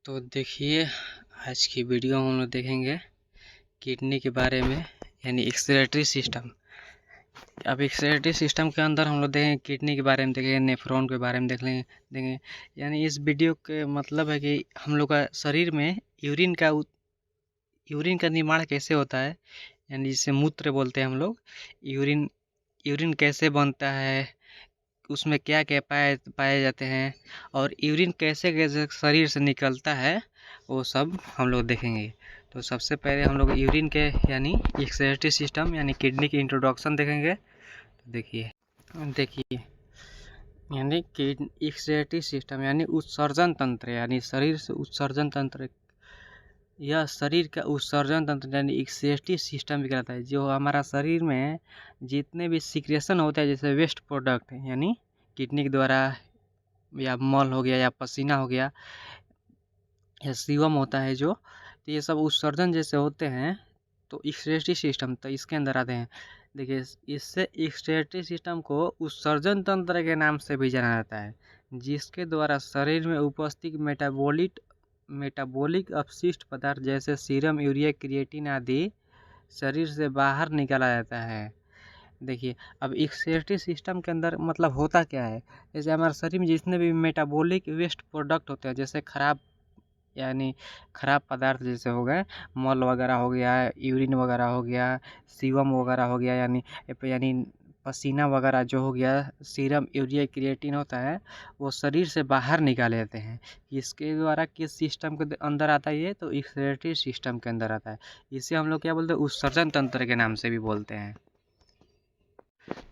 तो देखिए, आज की वीडियो में हम लोग देखेंगे किडनी के बारे में, यानी एक्सक्रीटरी सिस्टम। अब एक्सक्रीटरी सिस्टम के अंदर हम लोग देखेंगे किडनी के बारे में, देखेंगे नेफ्रॉन के बारे में देंगे। यानी इस वीडियो के मतलब है कि हम लोग का शरीर में यूरिन का निर्माण कैसे होता है, यानी जिसे मूत्र बोलते हैं हम लोग। यूरिन यूरिन कैसे बनता है, उसमें क्या क्या पाए पाए जाते हैं, और यूरिन कैसे कैसे शरीर से निकलता है, वो सब हम लोग देखेंगे। तो सबसे पहले हम लोग यूरिन के यानी एक्सक्रीटरी सिस्टम यानी किडनी की इंट्रोडक्शन देखेंगे। तो देखिए यानी किडनी एक्सक्रीटरी सिस्टम यानी उत्सर्जन तंत्र, यानी शरीर से उत्सर्जन तंत्र। यह शरीर का उत्सर्जन तंत्र यानी एक्सक्रीटरी सिस्टम भी कहलाता है। जो हमारा शरीर में जितने भी सिक्रेशन होते हैं, जैसे वेस्ट प्रोडक्ट यानी किडनी के द्वारा, या मल हो गया या पसीना हो गया या सीवम होता है जो, तो ये सब उत्सर्जन जैसे होते हैं, तो एक्सक्रीटरी सिस्टम तो इसके अंदर आते हैं। देखिए, इससे एक्सक्रीटरी सिस्टम को उत्सर्जन तंत्र के नाम से भी जाना जाता है, जिसके द्वारा शरीर में उपस्थित मेटाबॉलिक अपशिष्ट पदार्थ जैसे सीरम, यूरिया, क्रिएटिन आदि शरीर से बाहर निकाला जाता है। देखिए, अब एक्सक्रीटरी सिस्टम के अंदर मतलब होता क्या है, जैसे हमारे शरीर में जितने भी मेटाबॉलिक वेस्ट प्रोडक्ट होते हैं, जैसे खराब पदार्थ जैसे हो गए, मल वगैरह हो गया, यूरिन वगैरह हो गया, सीवम वगैरह हो गया, यानी पसीना वगैरह जो हो गया, सीरम, यूरिया, क्रिएटिन होता है, वो शरीर से बाहर निकाले जाते हैं। इसके द्वारा किस सिस्टम के अंदर आता है, ये तो एक्सक्रीटरी सिस्टम के अंदर आता है। इसे हम लोग क्या बोलते हैं, उत्सर्जन तंत्र के नाम से भी बोलते हैं।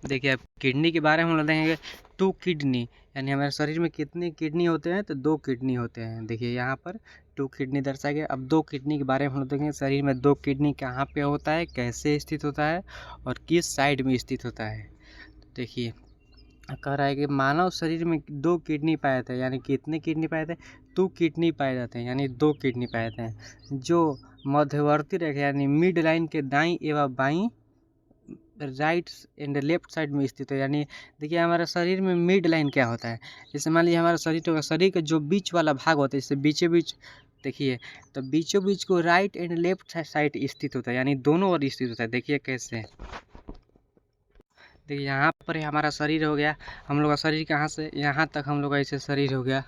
देखिए, अब किडनी के बारे में हम लोग देखेंगे। 2 किडनी यानी हमारे शरीर में कितनी किडनी होते हैं, तो 2 किडनी होते हैं। देखिए यहाँ पर 2 किडनी दर्शाया गया। अब 2 किडनी के बारे में हम लोग देखेंगे, शरीर में 2 किडनी कहाँ पे होता है, कैसे स्थित होता है, और किस साइड में स्थित होता है। तो देखिए, कह रहा है कि मानव शरीर में 2 किडनी पाए जाते हैं। यानी कितने किडनी पाए जाते हैं, 2 किडनी पाए जाते हैं, यानी 2 किडनी पाए जाते हैं, जो मध्यवर्ती रेखा यानी मिड लाइन के दाईं एवं बाईं, राइट एंड लेफ्ट साइड में स्थित है। यानी देखिए, हमारे शरीर में मिड लाइन क्या होता है, जैसे मान लीजिए हमारा शरीर का जो बीच वाला भाग होता है, जैसे बीचों बीच देखिए, तो बीचों बीच को राइट एंड लेफ्ट साइड स्थित होता है, यानी दोनों ओर स्थित होता है। देखिए कैसे, देखिए यहाँ पर हमारा शरीर हो गया। हम लोग का शरीर कहाँ से यहाँ तक हम लोग का ऐसे शरीर हो गया,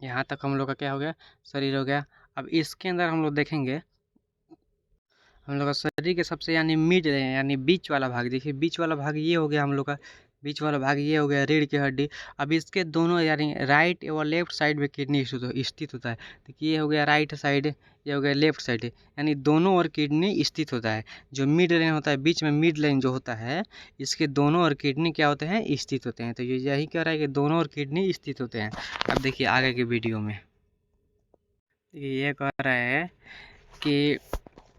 यहाँ तक हम लोग का क्या हो गया, शरीर हो गया। अब इसके अंदर हम लोग देखेंगे, हम लोग का शरीर के सबसे यानी मिड यानी बीच वाला भाग, देखिए बीच वाला भाग ये हो गया, हम लोग का बीच वाला भाग ये हो गया, रीढ़ की हड्डी। अब इसके दोनों यानी राइट एवं लेफ्ट साइड में किडनी स्थित होता है। देखिए, ये हो गया राइट साइड, ये हो गया लेफ्ट साइड, यानी दोनों ओर किडनी स्थित होता है। जो मिड लाइन होता है, बीच में मिड लाइन जो होता है, इसके दोनों ओर किडनी क्या होते हैं, स्थित होते हैं। तो ये यही कह रहा है कि दोनों ओर किडनी स्थित होते हैं। अब देखिए आगे के वीडियो में ये कह रहा है कि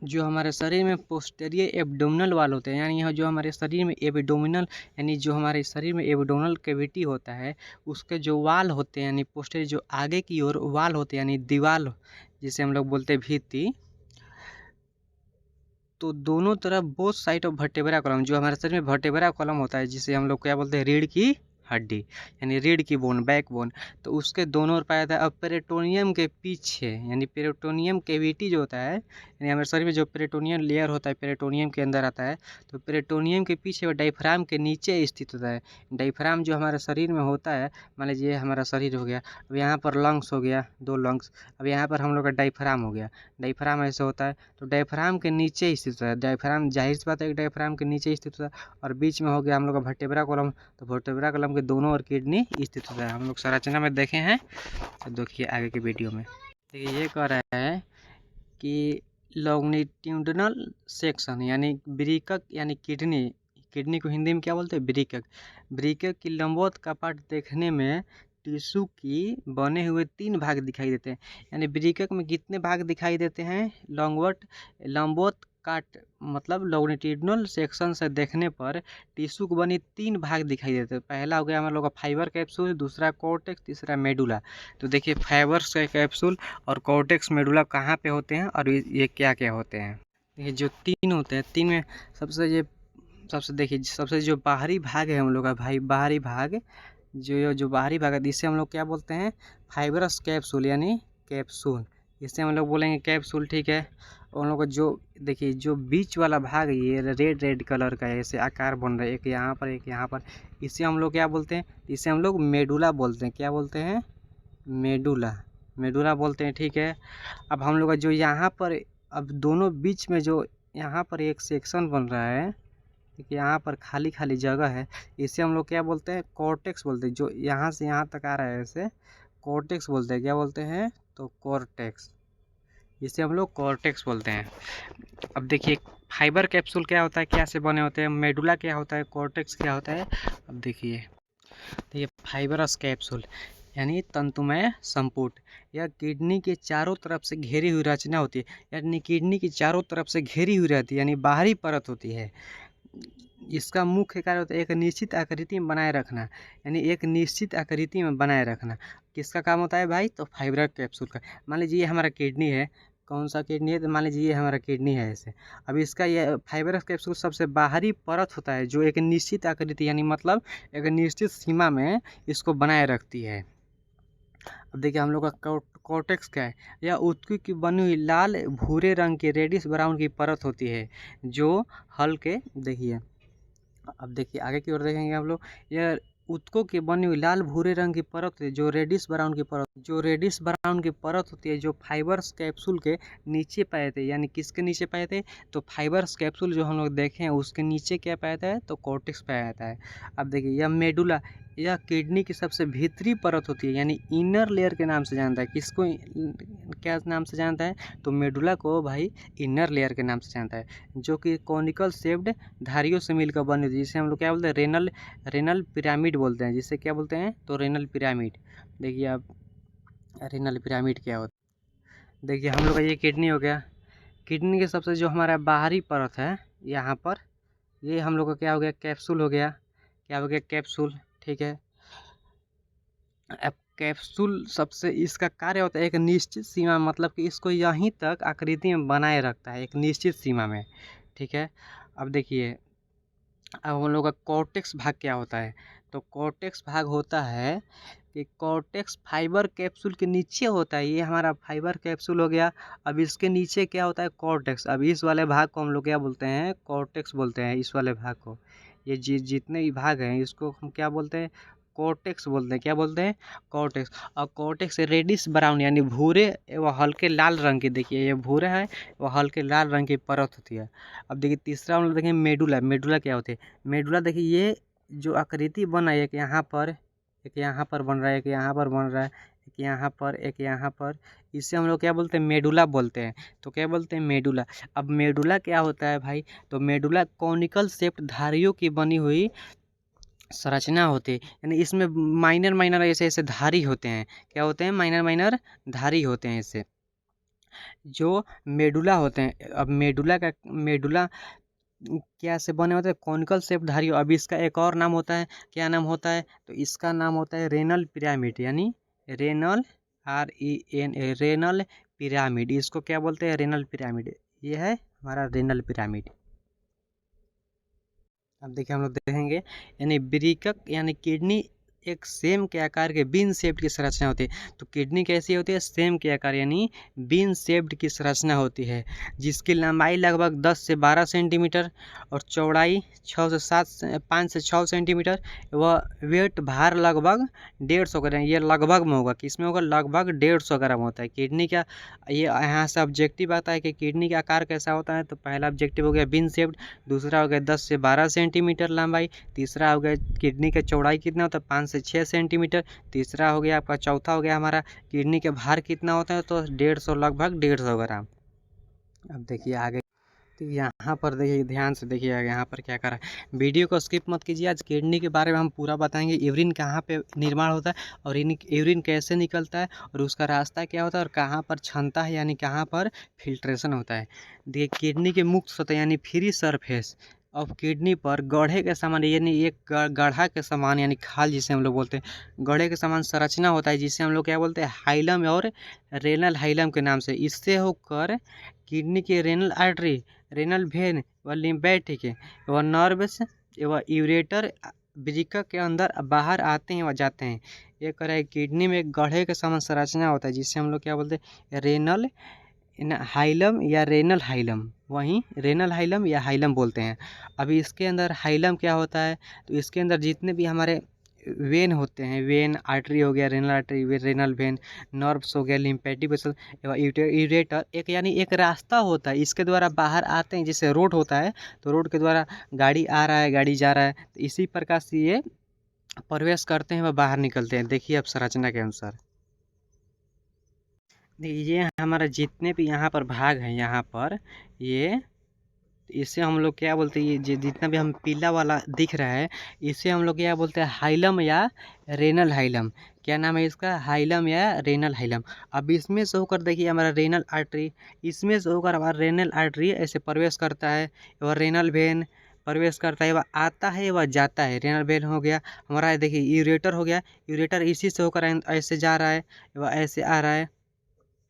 जो हमारे शरीर में पोस्टीरियर एब्डोमिनल वाल होते हैं, यानी यह जो हमारे शरीर में एब्डोमिनल, यानी जो हमारे शरीर में एब्डोमिनल कैविटी होता है, उसके जो वाल होते हैं, यानी पोस्टीरियर जो आगे की ओर वाल होते हैं, यानी दीवाल जिसे हम लोग बोलते हैं भित्ति, तो दोनों तरफ both side of vertebra column, जो हमारे शरीर में वर्टेब्रा कॉलम होता है, जिसे हम लोग क्या बोलते हैं, रीढ़ की हड्डी, यानी रीढ़ की बोन, बैक बोन, तो उसके दोनों ओर पाया जाता है। अब पेरिटोनियम के पीछे, यानी पेरिटोनियम कैविटी जो होता है, यानी हमारे शरीर में जो पेरिटोनियम लेयर होता है, पेरिटोनियम के अंदर आता है, तो पेरिटोनियम के पीछे और डायफ्राम के नीचे स्थित होता है। डायफ्राम जो हमारे शरीर में होता है, मान लीजिए हमारा शरीर हो गया, अब यहाँ पर लंग्स हो गया, 2 लंग्स, अब यहाँ पर हम लोग का डायफ्राम हो गया। डायफ्राम ऐसे होता है, तो डायफ्राम के नीचे स्थित होता है। डायफ्राम जाहिर सी बात है कि डायफ्राम के नीचे स्थित होता है, और बीच में हो गया हम लोग का वर्टेब्रा कॉलम, तो वर्टेब्रा कॉलम के दोनों ओर किडनी स्थित होता है। हम लोग संरचना में देखे हैं, तो देखिए आगे की वीडियो में। देखिए, ये कह रहा है कि लॉन्गिट्यूडिनल सेक्शन यानी वृक्क, यानी किडनी, किडनी को हिंदी में क्या बोलते हैं, वृक्क। वृक्क की लंबवत कपाट देखने में टिश्यू की बने हुए 3 भाग दिखाई देते हैं। यानी वृक्क में कितने भाग दिखाई देते हैं, लंबवत काट मतलब लॉन्गिट्यूडिनल सेक्शन से देखने पर टिश्यू को बनी 3 भाग दिखाई देते हैं। पहला हो गया हम लोग का फाइबर कैप्सूल, दूसरा कॉर्टेक्स, तीसरा मेडुला। तो देखिए, फाइबर कैप्सूल और कॉर्टेक्स मेडुला कहाँ पे होते हैं, और ये क्या क्या होते हैं। ये जो 3 होते हैं, 3 में सबसे जो बाहरी भाग है हम लोग का भाई, बाहरी भाग जो बाहरी भाग है, इसे हम लोग क्या बोलते हैं, फाइबरस कैप्सूल यानी कैप्सूल, इसे हम लोग बोलेंगे कैप्सूल, ठीक है। और हम लोग को जो देखिए जो बीच वाला भाग है ये रेड रेड कलर का है, ऐसे आकार बन रहा है, एक यहाँ पर एक यहाँ पर, इसे हम लोग क्या बोलते हैं, इसे हम लोग मेडुला बोलते हैं, क्या बोलते हैं, मेडुला, मेडुला बोलते हैं, ठीक है। अब हम लोग का जो यहाँ पर, अब दोनों बीच में जो यहाँ पर एक सेक्शन बन रहा है, ठीक है, यहाँ पर खाली खाली जगह है, इसे हम लोग क्या बोलते हैं, कॉर्टेक्स बोलते हैं। जो यहाँ से यहाँ तक आ रहा है इसे कॉर्टेक्स बोलते हैं, क्या बोलते हैं, तो कॉर्टेक्स, इसे हम लोग कॉर्टेक्स बोलते हैं। अब देखिए फाइबर कैप्सूल क्या होता है, क्या से बने होते हैं, मेडुला क्या होता है, कॉर्टेक्स क्या होता है। अब देखिए तो ये फाइबरस कैप्सूल यानी तंतुमय संपुट, यह किडनी के चारों तरफ से घेरी हुई रचना होती है, यानी किडनी की चारों तरफ से घेरी हुई रहती है, यानी बाहरी परत होती है। इसका मुख्य कार्य होता है एक निश्चित आकृति में बनाए रखना, यानी एक निश्चित आकृति में बनाए रखना। किसका काम होता है भाई, तो फाइबर कैप्सूल का। मान लीजिए ये हमारा किडनी है, कौन सा किडनी है, तो मान लीजिए ये हमारा किडनी है ऐसे। अब इसका ये फाइबर कैप्सूल सबसे बाहरी परत होता है जो एक निश्चित आकृति यानी मतलब एक निश्चित सीमा में इसको बनाए रखती है। अब देखिए हम लोग का कॉर्टेक्स क्या है, यह ऊतक की बनी हुई लाल भूरे रंग की रेडिश ब्राउन की परत होती है जो हल्के, देखिए अब देखिए आगे की ओर देखेंगे हम लोग, यह ऊतकों की बनी हुई लाल भूरे रंग की परत है जो रेडिश ब्राउन की परत, जो रेडिश ब्राउन की परत होती है जो फाइबर्स कैप्सूल के नीचे पाए थे, यानी किसके नीचे पाए थे, तो फाइबर्स कैप्सूल जो हम लोग देखे हैं उसके नीचे क्या पाया जाता है, तो कॉर्टेक्स पाया जाता है। अब देखिए यह मेडुला, यह किडनी की सबसे भीतरी परत होती है, यानी इनर लेयर के नाम से जानता है, किसको क्या नाम से जानता है, तो मेडुला को भाई इनर लेयर के नाम से जानता है, जो कि कॉनिकल शेप्ड धारियों से मिलकर बनी होती है, जिसे हम लोग क्या बोलते हैं, रेनल पिरामिड बोलते हैं, जिसे क्या बोलते हैं, तो रेनल पिरामिड। देखिए आप रेनल पिरामिड क्या होता है, देखिए हम लोग का ये किडनी हो गया, किडनी के सबसे जो हमारा बाहरी परत है यहाँ पर, ये हम लोग का क्या हो गया, कैप्सूल हो गया, क्या हो गया, कैप्सूल, ठीक है। अब कैप्सूल सबसे इसका कार्य होता है एक निश्चित सीमा, मतलब कि इसको यहीं तक आकृति में बनाए रखता है एक निश्चित सीमा में, ठीक है। अब देखिए अब हम लोग का कॉर्टेक्स भाग क्या होता है, तो कॉर्टेक्स भाग होता है कि कॉर्टेक्स फाइबर कैप्सूल के नीचे होता है, ये हमारा फाइबर कैप्सूल हो गया। अब इसके नीचे क्या होता है, कॉर्टेक्स, अब इस वाले भाग को हम लोग क्या बोलते हैं, कॉर्टेक्स बोलते हैं, इस वाले भाग को, ये जितने भी भाग हैं इसको हम क्या बोलते हैं, कॉर्टेक्स बोलते हैं, क्या बोलते हैं, कॉर्टेक्स। और कॉर्टेक्स रेडिश ब्राउन यानी भूरे व हल्के लाल रंग की, देखिए ये भूरे है व हल्के लाल रंग की परत होती है। अब देखिए तीसरा हम लोग देखेंगे मेडुला, मेडुला क्या होती है, मेडुला देखिए ये जो आकृति बना है, एक यहाँ पर, एक यहाँ पर बन रहा है, एक यहाँ पर बन रहा है, एक यहाँ पर, एक यहाँ पर, इसे हम लोग क्या बोलते हैं, मेडुला बोलते हैं। तो क्या बोलते हैं, मेडुला। अब मेडुला क्या होता है भाई, तो मेडुला कॉनिकल शेप्ड धारियों की बनी हुई संरचना होती है, यानी इसमें माइनर माइनर ऐसे ऐसे धारी होते हैं, क्या होते हैं, माइनर माइनर धारी होते हैं इससे, जो मेडुला होते हैं। अब मेडुला क्या से बने होते हैं, कॉनिकल शेप धारी। अब इसका एक और नाम होता है, क्या नाम होता है, तो इसका नाम होता है रेनल पिरामिड, यानी रेनल REN रेनल पिरामिड, इसको क्या बोलते हैं, रेनल पिरामिड, ये है हमारा रेनल पिरामिड। अब देखिए हम लोग देखेंगे, यानी ब्रीकक यानी किडनी एक सेम के आकार के बीन शेप्ड की संरचना होती है। तो किडनी कैसी होती है, सेम के आकार यानी बीन शेप्ड की संरचना होती है, जिसकी लंबाई लगभग 10 से 12 सेंटीमीटर और चौड़ाई 5 से 6 सेंटीमीटर, व वेट भार लगभग 150 ग्राम, ये लगभग में होगा, किसमें होगा, लगभग 150 ग्राम होता है किडनी का। ये यहाँ से ऑब्जेक्टिव आता है कि किडनी का आकार कैसा होता है, तो पहला ऑब्जेक्टिव हो गया बीन शेप्ड, दूसरा हो गया 10 से 12 सेंटीमीटर लंबाई, तीसरा हो गया किडनी का चौड़ाई कितना होता है, 5 से 6 सेंटीमीटर, तीसरा हो गया आपका, चौथा हो गया हमारा किडनी के भार कितना होता है, तो 150 लगभग 150 ग्राम। अब देखिए आगे, तो यहाँ पर देखिए ध्यान से देखिएगा, यहाँ पर क्या करा है, वीडियो को स्किप मत कीजिए। आज किडनी के बारे में हम पूरा बताएंगे, यूरिन कहाँ पे निर्माण होता है और यूरिन कैसे निकलता है और उसका रास्ता क्या होता है और कहाँ पर क्षमता है, यानी कहाँ पर फिल्ट्रेशन होता है। देखिए किडनी के मुक्त सतह यानी फ्री सरफेस ऑफ किडनी पर गड्ढे के समान, यानी एक गड्ढा के समान, यानी खाल जिसे हम लोग बोलते हैं, गड्ढे के समान संरचना होता है, जिसे हम लोग क्या बोलते हैं, हाइलम और रेनल हाइलम के नाम से। इससे होकर किडनी की रेनल आर्टरी, रेनल वेन व लिम्फेटिक व नर्व्स व यूरेटर वृक्क के अंदर बाहर आते हैं व जाते हैं। ये कह रहा है किडनी में एक गड्ढे के समान संरचना होता है जिसे हम लोग क्या बोलते हैं, रेनल हाइलम या रेनल हाइलम, वहीं रेनल हाइलम या हाइलम बोलते हैं। अभी इसके अंदर हाइलम क्या होता है, तो इसके अंदर जितने भी हमारे वेन होते हैं, वेन आर्टरी हो गया, renal artery, renal vein, nerves हो गया, लिम्फेटिक वेसल एवं यूरेटर, एक यानी एक रास्ता होता है, इसके द्वारा बाहर आते हैं। जैसे रोड होता है तो रोड के द्वारा गाड़ी आ रहा है, गाड़ी जा रहा है, तो इसी प्रकार से ये प्रवेश करते हैं व बाहर निकलते हैं। देखिए अब संरचना के अनुसार ये हमारा जितने भी यहाँ पर भाग हैं, यहाँ पर ये इसे हम लोग क्या बोलते हैं, ये जितना भी हम पीला वाला दिख रहा है इसे हम लोग क्या बोलते हैं, हाइलम या रेनल हाइलम। क्या नाम है इसका, हाइलम या रेनल हाइलम। अब इसमें से होकर देखिए हमारा रेनल आर्टरी, इसमें से होकर हमारा रेनल आर्टरी ऐसे प्रवेश करता है और रेनल वेन प्रवेश करता है, वह आता है वह जाता है। रेनल वेन हो गया हमारा, देखिए यूरेटर हो गया, यूरेटर इसी से होकर ऐसे जा रहा है वह ऐसे आ रहा है,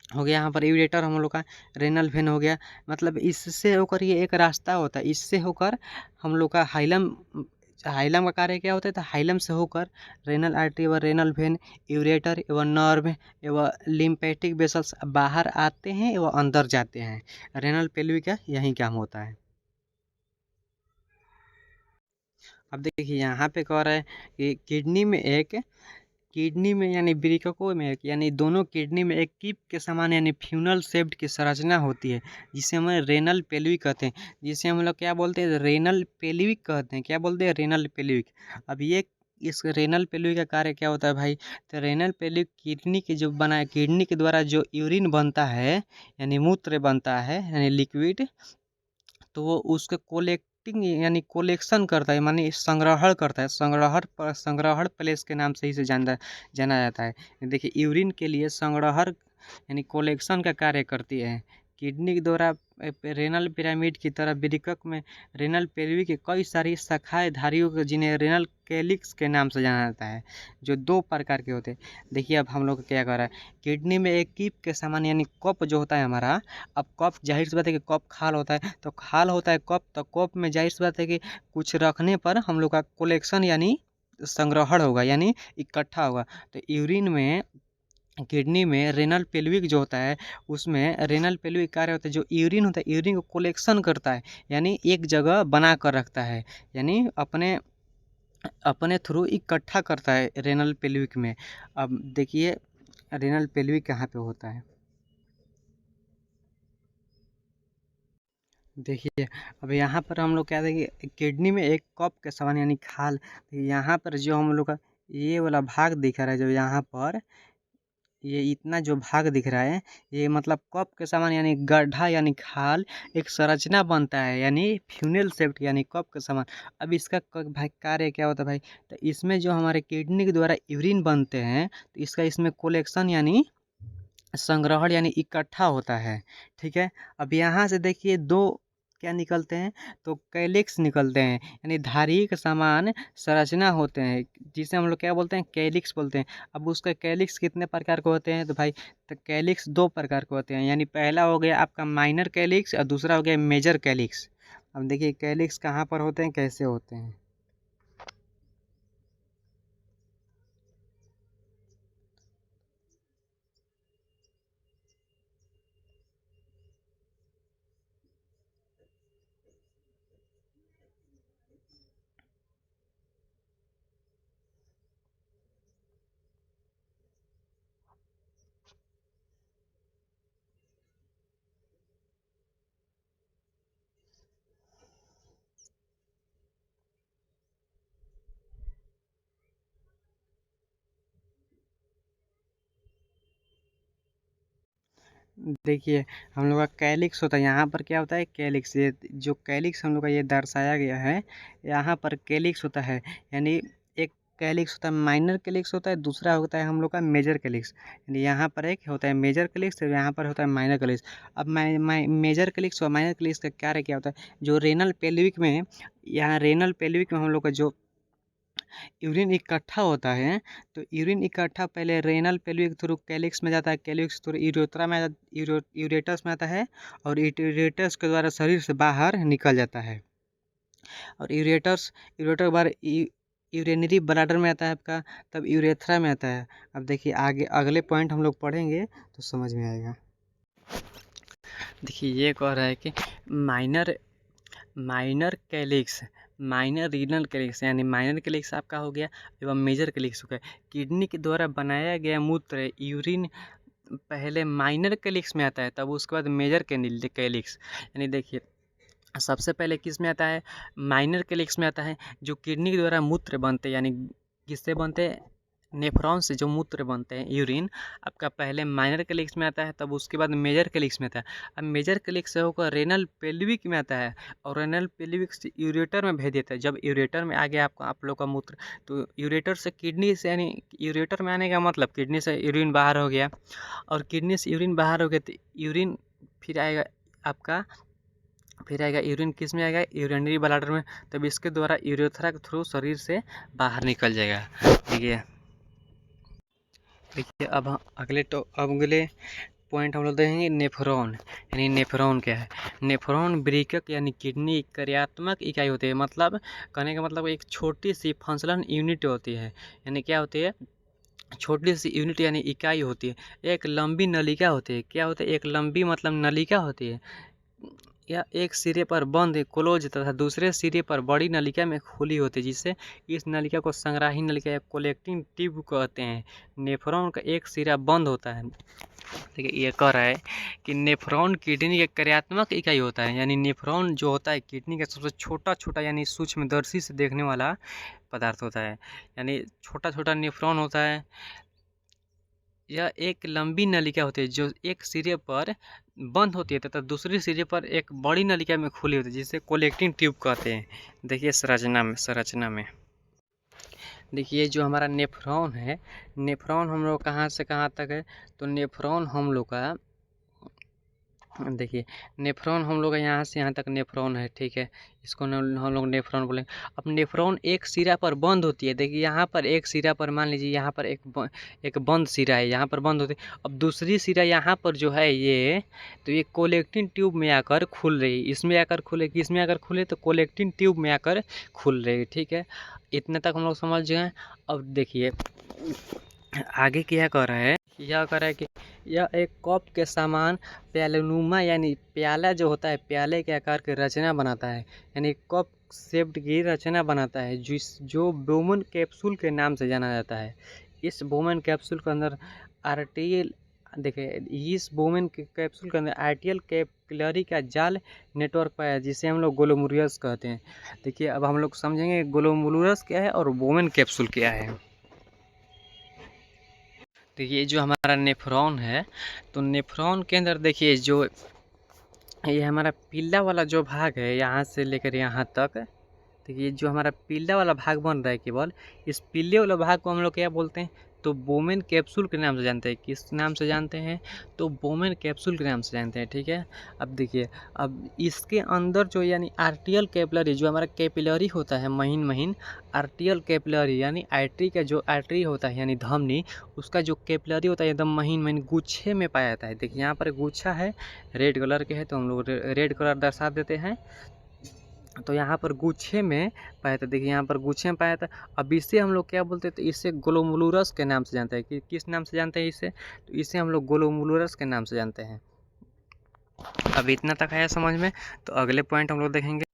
हो गया यहाँ पर यूरेटर हम लोग का। रेनल वेन हो गया, मतलब इससे होकर ये एक रास्ता होता है, इससे होकर हम लोग का हाइलम, हाइलम का कार्य क्या होता है, तो हाइलम से होकर रेनल आर्टरी व रेनल वेन, यूरेटर एवं नर्व एवं लिम्फेटिक वेसल्स बाहर आते हैं एवं अंदर जाते हैं। रेनल पेल्विक का यही काम होता है। अब देखिए यहाँ पे कह रहा है कि किडनी में यानी वृक्कों में यानी दोनों किडनी में एक कीप के समान यानी फ्यूनल शेप्ड की संरचना होती है जिसे हम रेनल पेल्विक कहते हैं, जिसे हम लोग क्या बोलते हैं, रेनल पेल्विक कहते हैं। क्या बोलते हैं, रेनल पेल्विक। अब ये इस रेनल पेल्विक का कार्य क्या होता है भाई, तो रेनल पेल्विक किडनी के जो बना है, किडनी के द्वारा जो यूरिन बनता है यानी मूत्र बनता है यानी लिक्विड, तो वो उसके कोलेक्टिंग यानी कोलेक्शन करता है, माने संग्रहण करता है, संग्रहण प्लेस के नाम से ही से जाना जाता है। देखिए यूरिन के लिए संग्रहण यानी कोलेक्शन का कार्य करती है। किडनी के द्वारा रेनल पिरामिड की तरह वृक्क में रेनल पेल्विक की कई सारी शाखाएं धारियों को, जिन्हें रेनल कैलिक्स के नाम से जाना जाता है, जो 2 प्रकार के होते हैं। देखिए अब हम लोग क्या कर रहा है, किडनी में एक कीप के समान यानी कप जो होता है हमारा, अब कप जाहिर सी बात है कि कप खाल होता है, तो खाल होता है कप, तो कप में जाहिर सी बात है कि कुछ रखने पर हम लोग का कलेक्शन यानी संग्रहण होगा यानी इकट्ठा होगा। तो यूरिन में, किडनी में रेनल पेल्विक जो होता है उसमें रेनल पेल्विक कार्य होता है, जो यूरिन होता है यूरिन को कलेक्शन करता है यानी एक जगह बना कर रखता है, यानी अपने अपने थ्रू इकट्ठा करता है रेनल पेल्विक में। अब देखिए रेनल पेल्विक कहाँ पे होता है, देखिए अब यहाँ पर हम लोग क्या देखेंगे, किडनी में एक कप के समान यानी खाल, यहाँ पर जो हम लोग का ये वाला भाग दिख रहा है, जो यहाँ पर ये इतना जो भाग दिख रहा है, ये मतलब कप के समान यानी गड्ढा यानी खाल एक संरचना बनता है यानी फ्यूनल शेप्ड यानी कप के समान। अब इसका भाई कार्य क्या होता है भाई, तो इसमें जो हमारे किडनी के द्वारा यूरिन बनते हैं तो इसका इसमें कोलेक्शन यानी संग्रहण यानी इकट्ठा होता है। ठीक है, अब यहाँ से देखिए 2 क्या निकलते हैं, तो कैलिक्स निकलते हैं यानी धारी के समान संरचना होते हैं, जिसे हम लोग क्या बोलते हैं, कैलिक्स बोलते हैं। अब उसके कैलिक्स कितने प्रकार के होते हैं, तो भाई तो कैलिक्स 2 प्रकार के होते हैं, यानी पहला हो गया आपका माइनर कैलिक्स और दूसरा हो गया मेजर कैलिक्स। अब देखिए कैलिक्स कहाँ पर होते हैं, कैसे होते हैं। देखिए हम लोग का कैलिक्स होता है, यहाँ पर क्या होता है कैलिक्स, ये जो कैलिक्स हम लोग का ये दर्शाया गया है, यहाँ पर कैलिक्स होता है यानी एक कैलिक्स होता है, माइनर कैलिक्स होता है, दूसरा होता है हम लोग का मेजर कैलिक्स। यानी यहाँ पर एक होता है मेजर कैलिक्स और यहाँ पर होता है माइनर कैलिक्स। अब मेजर कैलिक्स और माइनर कैलिक्स का कार्य क्या होता है, जो रेनल पेल्विक में, यहाँ रेनल पेल्विक में हम लोग का जो यूरिन इकट्ठा होता है, तो यूरिन इकट्ठा पहले रेनल पेल्विक थ्रू कैलिक्स में जाता है, कैलिक्स थ्रू यूरेथ्रा में यूरेटस में आता है और यूरेटस के द्वारा शरीर से बाहर निकल जाता है। और यूरेटर के बाहर यूरिनरी ब्लैडर में आता है आपका, तब यूरेथ्रा में आता है। अब देखिए आगे अगले पॉइंट हम लोग पढ़ेंगे तो समझ में आएगा। देखिए ये कह रहा है कि minor minor calyx, minor renal calyx यानी माइनर कैलिक्स आपका हो गया एवं मेजर कैलिक्स हो गया। किडनी के द्वारा बनाया गया मूत्र यूरिन पहले माइनर कैलिक्स में आता है, तब उसके बाद मेजर कैलिक्स। यानी देखिए सबसे पहले किस में आता है, माइनर कैलिक्स में आता है। जो किडनी के द्वारा मूत्र बनते हैं, यानी किससे बनते हैं, नेफ्रॉन से जो मूत्र बनते हैं यूरिन, आपका पहले माइनर कैलिक्स में आता है, तब उसके बाद मेजर कैलिक्स में आता है। अब मेजर कैलिक्स से होकर रेनल पेल्विक में आता है, और रेनल पेल्विक से यूरेटर में भेज देता है। जब यूरेटर में आ गया आपका आप लोग का मूत्र, तो यूरेटर से किडनी से, यानी यूरेटर में आने का मतलब किडनी से यूरिन बाहर हो गया, और किडनी से यूरिन बाहर हो गया तो यूरिन फिर आएगा आपका, फिर आएगा यूरिन किस में आएगा, यूरिनरी ब्लैडर में, तब इसके द्वारा यूरेथ्रा के थ्रू शरीर से बाहर निकल जाएगा। देखिए अब अगले पॉइंट हम लोग देखेंगे नेफ्रॉन। यानी नेफ्रॉन क्या है, नेफ्रॉन वृक्क यानी किडनी कार्यात्मक इकाई होती है। मतलब कहने का मतलब एक छोटी सी फंक्शनल यूनिट होती है। यानी क्या होती है, छोटी सी यूनिट यानी इकाई होती है। एक लंबी नलिका होती है। क्या होता है, एक लंबी मतलब नलिका होती है, या एक सिरे पर बंद क्लोज तथा दूसरे सिरे पर बड़ी नलिका में खुली होती है, जिससे इस नलिका को संग्राही नलिका या कलेक्टिंग ट्यूब कहते हैं। नेफ्रॉन का एक सिरा बंद होता है। देखिए ये कह रहा है कि नेफ्रॉन किडनी का कार्यात्मक इकाई होता है। यानी नेफ्रॉन जो होता है किडनी का सबसे छोटा छोटा यानी सूक्ष्मदर्शी से देखने वाला पदार्थ होता है। यानी छोटा छोटा नेफ्रॉन होता है। यह एक लंबी नलिका होती है जो एक सिरे पर बंद होती है तथा दूसरी सिरे पर एक बड़ी नलिका में खुली होती है, जिसे कलेक्टिंग ट्यूब कहते हैं। देखिए संरचना में देखिए जो हमारा नेफ्रॉन है, नेफ्रॉन हम लोग कहाँ से कहाँ तक है, तो नेफ्रॉन हम लोग का देखिए नेफ्रॉन हम लोग का यहाँ से यहाँ तक नेफ्रॉन है, ठीक है। इसको हम लोग नेफ्रॉन बोलेंगे। अब नेफ्रॉन एक सिरा पर बंद होती है। देखिए यहाँ पर एक सिरा पर मान लीजिए यहाँ पर एक बंद सिरा है, यहाँ पर बंद होती है। अब दूसरी सिरा यहाँ पर जो है ये, तो ये कलेक्टिंग ट्यूब में आकर खुल रही, इसमें आकर खुलेगी, इसमें आकर खुले तो कलेक्टिंग ट्यूब में आकर खुल रही, ठीक है। इतने तक हम लोग समझ गए। अब देखिए आगे क्या कर रहा है, यह कर रहा है कि यह एक कप के समान प्यालेनुमा यानी प्याला जो होता है प्याले के आकार की रचना बनाता है। यानी कप शेप्ड की रचना बनाता है, जो बोमन कैप्सूल के नाम से जाना जाता है। इस बोमन कैप्सूल के अंदर आर्टियल देखिए इस बोमन के कैप्सूल के अंदर आर्टियल कैपिलरी का जाल नेटवर्क पाया है, जिसे हम लोग ग्लोमेरुलस कहते हैं। देखिए अब हम लोग समझेंगे ग्लोमेरुलस क्या है और बोमन कैप्सूल क्या है। देखिए जो हमारा नेफ्रॉन है, तो नेफ्रॉन के अंदर देखिए जो ये हमारा पीला वाला जो भाग है यहाँ से लेकर यहाँ तक, देखिए जो हमारा पीला वाला भाग बन रहा है केवल, इस पीले वाला भाग को हम लोग क्या बोलते हैं, तो बोमेन कैप्सूल के नाम से जानते हैं। किस नाम से जानते हैं, तो बोमेन कैप्सूल के नाम से जानते हैं, ठीक है। अब देखिए अब इसके अंदर जो यानी आर्टियल कैपिलरी जो हमारा कैपिलरी होता है महीन महीन, आर्टियल कैपिलरी यानी आर्टरी का जो आर्टरी होता है यानी धमनी, उसका जो कैपिलरी होता है एकदम महीन महीन गुच्छे में पाया जाता है। देखिए यहाँ पर गुच्छा है, रेड कलर के है, तो हम लोग रेड कलर दर्शा देते हैं। तो यहाँ पर गुच्छे में पाया था। देखिए यहाँ पर गुच्छे में पाया था। अब इसे हम लोग क्या बोलते हैं, तो इसे ग्लोमेरुलस के नाम से जानते हैं। कि किस नाम से जानते हैं इसे, तो इसे हम लोग ग्लोमेरुलस के नाम से जानते हैं। अब इतना तक आया समझ में। तो अगले पॉइंट हम लोग देखेंगे।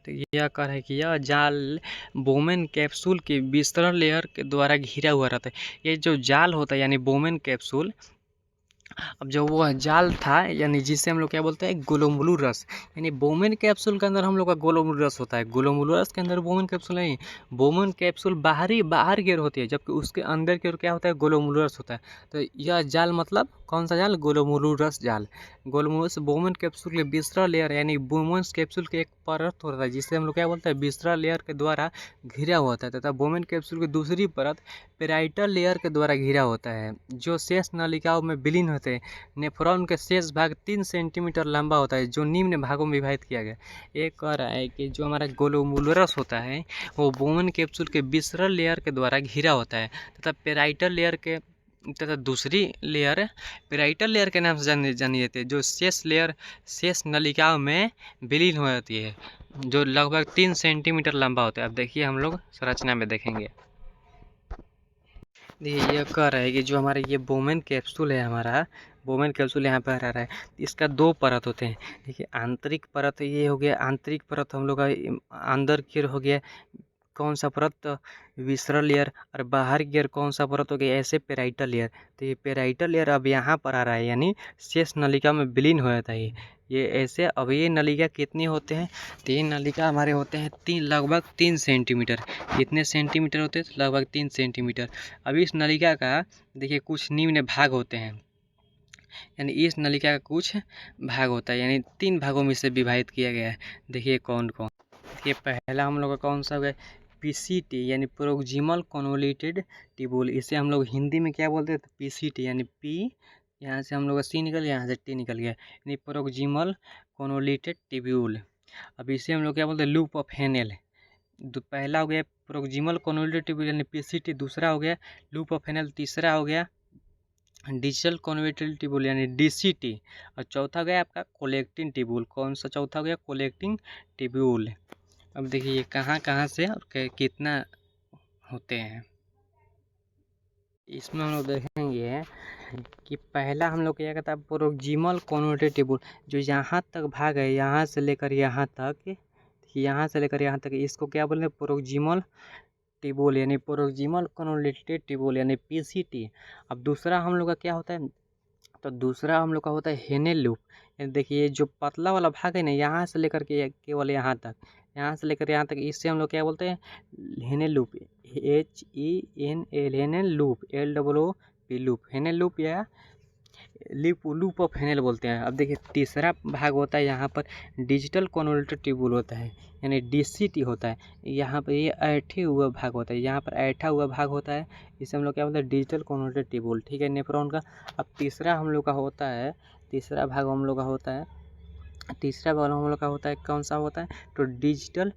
तो यह कर है कि यह जाल बोमेन कैप्सूल की विस्तरण लेयर के द्वारा घिरा हुआ रहता है। ये जो जाल होता है यानी बोमेन कैप्सूल, अब जो वो जाल था यानी जिसे हम लोग क्या बोलते हैं, ग्लोमेरुलस, यानी बोमेन कैप्सूल के अंदर हम लोग का ग्लोमेरुलस होता है। ग्लोमेरुलस के अंदर बोमेन कैप्सूल नहीं, बोमेन कैप्सूल बाहर की ओर होती है, जबकि उसके अंदर की ओर क्या होता है, ग्लोमेरुलस होता है। तो यह जाल मतलब कौन सा जाल, ग्लोमेरुलस जाल। ग्लोमेरुलस बोमेन कैप्सूल के विस्तरण लेयर यानी बोमेन कैप्सूल के एक परत होता है, जिसे हम लोग क्या बोलते हैं, विस्तरण लेयर के द्वारा घिरा होता है, तथा बोमेन कैप्सूल की दूसरी परत पेराइटल लेयर के द्वारा घिरा होता है, जो शेष नलिकाओं में विलीन होते हैं। नेफ्रॉन के शेष भाग 3 सेंटीमीटर लंबा होता है, जो निम्न भागों में विभाजित किया गया। एक कह रहा है कि जो हमारा ग्लोमेरुलस होता है वो बोमेन कैप्सूल के विस्तरण लेयर के द्वारा घिरा होता है, तथा पेराइटल लेयर के तथा दूसरी लेयर पेराइटल लेयर के नाम से जानी जाती है, जो शेष नलिकाओं में विलीन हो जाती है, जो लगभग 3 सेंटीमीटर लंबा होता है। अब देखिए हम लोग संरचना में देखेंगे। देखिए ये कह रहा है कि जो हमारा ये बोमेन कैप्सूल है, हमारा बोमेन कैप्सूल यहाँ पर आ रहा है, इसका 2 परत होते हैं। देखिए आंतरिक परत ये हो गया, आंतरिक परत हम लोग का अंदर की हो गया कौन सा परत, विसरल लेयर, और बाहर की ओर कौन सा परत हो गया, ऐसे पेराइटल लेयर। तो ये पेराइटल लेयर अब यहाँ पर आ रहा है, यानी शेष नलिका में विलीन हो जाता है ये ऐसे। अब ये नलिका कितनी होते हैं, 3 नलिका हमारे होते हैं लगभग 3 सेंटीमीटर। कितने सेंटीमीटर होते हैं, लगभग 3 सेंटीमीटर। अब इस नलिका का देखिए कुछ निम्न भाग होते हैं, यानी इस नलिका का कुछ भाग होता है, यानी 3 भागों में से विभाजित किया गया है। देखिए कौन कौन। ये पहला हम लोग का कौन सा है, पीसीटी यानी प्रोक्सिमल कन्वोल्यूटेड ट्यूबुल। इसे हम लोग हिंदी में क्या बोलते हैं, पीसीटी, यानी पी यहाँ से हम लोग का सी निकल गया, यहाँ से टी निकल गया, यानी प्रोक्सिमल कन्वोल्यूटेड ट्यूबुल। अब इसे हम लोग क्या बोलते हैं, लूप ऑफ हेनेल। पहला हो गया प्रोक्सिमल कन्वोल्यूटेड ट्यूबुल यानी पीसीटी, दूसरा हो गया लूप ऑफ हेनेल, तीसरा हो गया डिजिटल कन्वर्टेड ट्यूबुल यानी डीसीटी, और चौथा गया आपका कलेक्टिंग ट्यूबुल। कौन सा चौथा हो गया, कलेक्टिंग ट्यूबुल। अब देखिए ये कहाँ कहाँ से और कितना होते हैं, इसमें हम लोग देखेंगे कि पहला हम लोग क्या कहता है, प्रोक्सिमल कन्वर्टेड ट्यूबुल, जो यहाँ तक भाग है, यहाँ से लेकर यहाँ तक, यहाँ से लेकर यहाँ तक, इसको क्या बोलते हैं, प्रोक्सिमल ट्यूबुल यानी प्रोक्सिमल कन्वोल्यूटेड ट्यूबुल यानी पीसीटी। अब दूसरा हम लोग का क्या होता है, तो दूसरा हम लोग का होता है हेनेल लूप। यानी देखिए जो पतला वाला भाग है ना, यहाँ से लेकर के केवल यहाँ तक, यहाँ से लेकर यहाँ तक, इससे हम लोग क्या बोलते हैं, Henle loop, HENL, Henle loop, LOOP loop, Henle loop या लूप ऑफ हेनेल बोलते हैं। अब देखिए तीसरा भाग होता है यहाँ पर डिजिटल कन्वोल्यूटेड ट्यूबुल होता है, यानी DCT होता है। यहाँ पर ये ऐठे हुआ भाग होता है, यहाँ पर ऐठा हुआ भाग होता है, इसे हम लोग क्या बोलते हैं, डिजिटल कन्वोल्यूटेड ट्यूबुल। ठीक है, नेफ्रॉन का। अब तीसरा हम लोग का होता है, तीसरा भाग हम लोग का होता है, तीसरा भाग हम लोग का होता है कौन सा होता है, तो डिजिटल,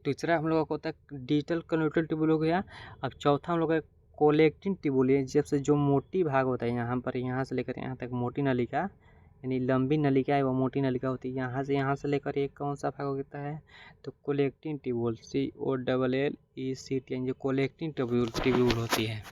तीसरा हम लोग का होता है डिजिटल कन्वोल्यूटेड ट्यूबुल हो गया। अब चौथा हम लोग का कलेक्टिंग ट्यूबुल है, जैसे जो मोटी भाग होता है यहाँ पर, यहाँ से लेकर यहाँ तक मोटी नलिका, यानी लंबी नलिका है वो मोटी नलिका होती है, यहाँ से लेकर एक कौन सा भाग होता है, तो कलेक्टिंग ट्यूबुल, COLLECT यानी जो कलेक्टिंग ट्यूबुल होती है।